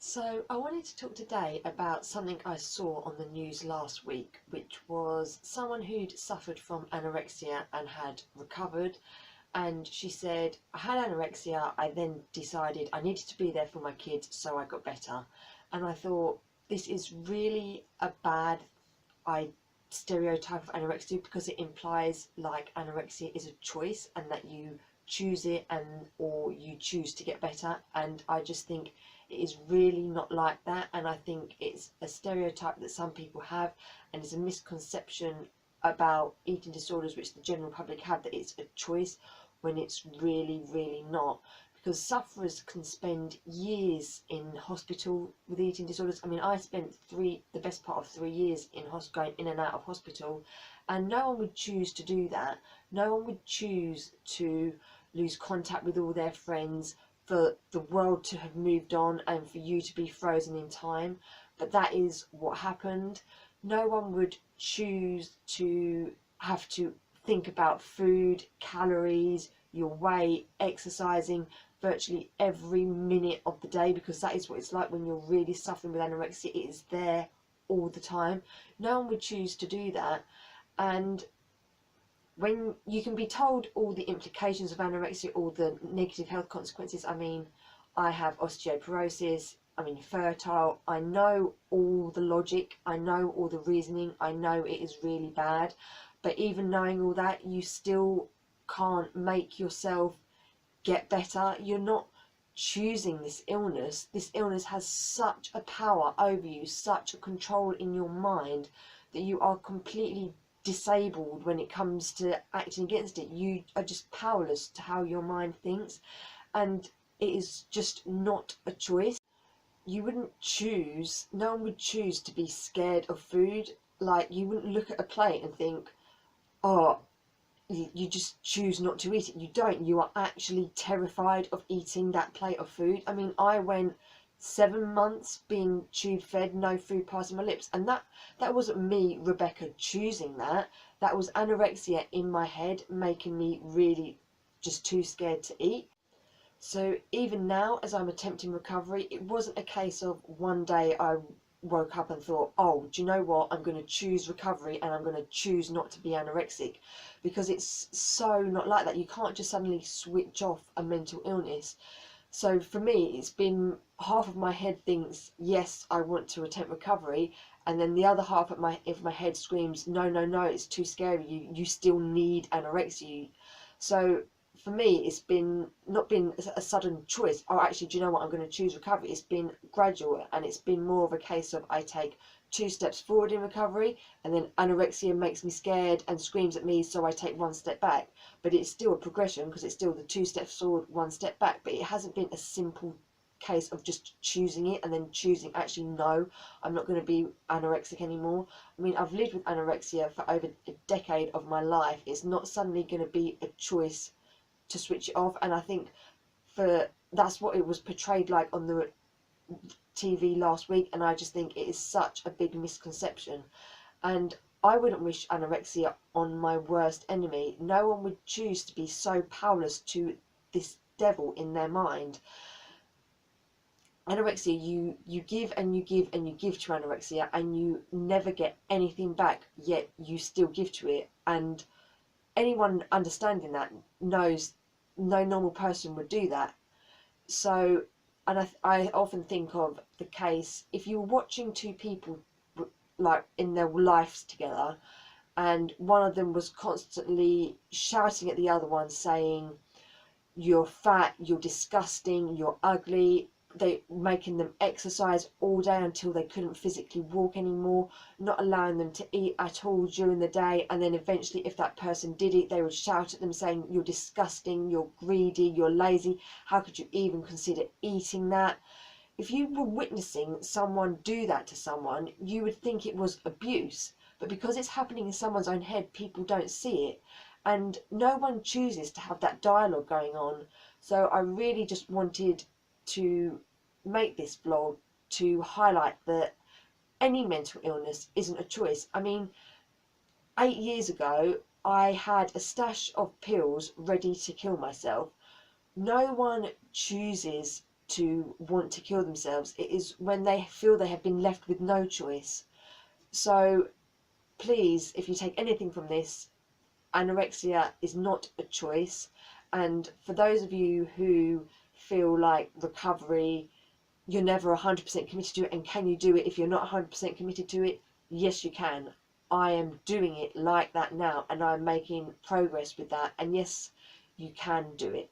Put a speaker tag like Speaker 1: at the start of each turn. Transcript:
Speaker 1: So I wanted to talk today about something I saw on the news last week, which was someone who'd suffered from anorexia and had recovered. And she said, I had anorexia, I then decided I needed to be there for my kids, so I got better. And I thought, this is really a bad stereotype of anorexia, because it implies like anorexia is a choice and that you choose it and or you choose to get better. And I just think it is really not like that, and I think it's a stereotype that some people have, and it's a misconception about eating disorders which the general public have, that it's a choice when it's really not, because sufferers can spend years in hospital with eating disorders. I mean, I spent the best part of 3 years in going in and out of hospital, and no one would choose to do that. No one would choose to lose contact with all their friends, for the world to have moved on and for you to be frozen in time. But that is what happened. No one would choose to have to think about food, calories, your weight, exercising virtually every minute of the day, because that is what it's like when you're really suffering with anorexia. It is there all the time. No one would choose to do that. And when you can be told all the implications of anorexia, all the negative health consequences. I mean, I have osteoporosis, I'm infertile, I know all the logic, I know all the reasoning, I know it is really bad, but even knowing all that, you still can't make yourself get better. You're not choosing this illness. This illness has such a power over you, such a control in your mind, that you are completely disabled when it comes to acting against it. You are just powerless to how your mind thinks, and it is just not a choice. You wouldn't choose, no one would choose to be scared of food. Like, you wouldn't look at a plate and think, oh, you just choose not to eat it. You don't. You are actually terrified of eating that plate of food. I mean, I went 7 months being tube fed, no food passing my lips, and that wasn't me, Rebecca, choosing that. That was anorexia in my head, making me really just too scared to eat. So even now, as I'm attempting recovery, it wasn't a case of one day I woke up and thought, oh, do you know what, I'm going to choose recovery and I'm going to choose not to be anorexic, because it's so not like that. You can't just suddenly switch off a mental illness. So for me, it's been half of my head thinks, yes, I want to attempt recovery, and then the other half of my head screams, no, it's too scary, you still need anorexia. So for me, it's not been a sudden choice, oh, actually, do you know what, I'm going to choose recovery. It's been gradual, and it's been more of a case of I take 2 steps forward in recovery, and then anorexia makes me scared and screams at me, so I take 1 step back. But it's still a progression, because it's still the 2 steps forward, 1 step back. But it hasn't been a simple case of just choosing it and then choosing, actually, no, I'm not going to be anorexic anymore. I mean, I've lived with anorexia for over a decade of my life. It's not suddenly going to be a choice to switch it off. And I think that's what it was portrayed like on the TV last week, and I just think it is such a big misconception. And I wouldn't wish anorexia on my worst enemy. No one would choose to be so powerless to this devil in their mind. Anorexia, you give and you give and you give to anorexia, and you never get anything back, yet you still give to it. And anyone understanding that knows no normal person would do that. So, and I often think of the case, if you were watching two people like in their lives together, and one of them was constantly shouting at the other one, saying, you're fat, you're disgusting, you're ugly, they making them exercise all day until they couldn't physically walk anymore, not allowing them to eat at all during the day, and then eventually, if that person did eat, they would shout at them saying, you're disgusting, you're greedy, you're lazy, how could you even consider eating that? If you were witnessing someone do that to someone, you would think it was abuse, but because it's happening in someone's own head, people don't see it, and no one chooses to have that dialogue going on. So I really just wanted to make this vlog to highlight that any mental illness isn't a choice. I mean, 8 years ago, I had a stash of pills ready to kill myself. No one chooses to want to kill themselves. It is when they feel they have been left with no choice. So please, if you take anything from this, anorexia is not a choice. And for those of you who feel like recovery, you're never 100% committed to it, and can you do it if you're not 100% committed to it? Yes, you can. I am doing it like that now, and I'm making progress with that, and yes, you can do it.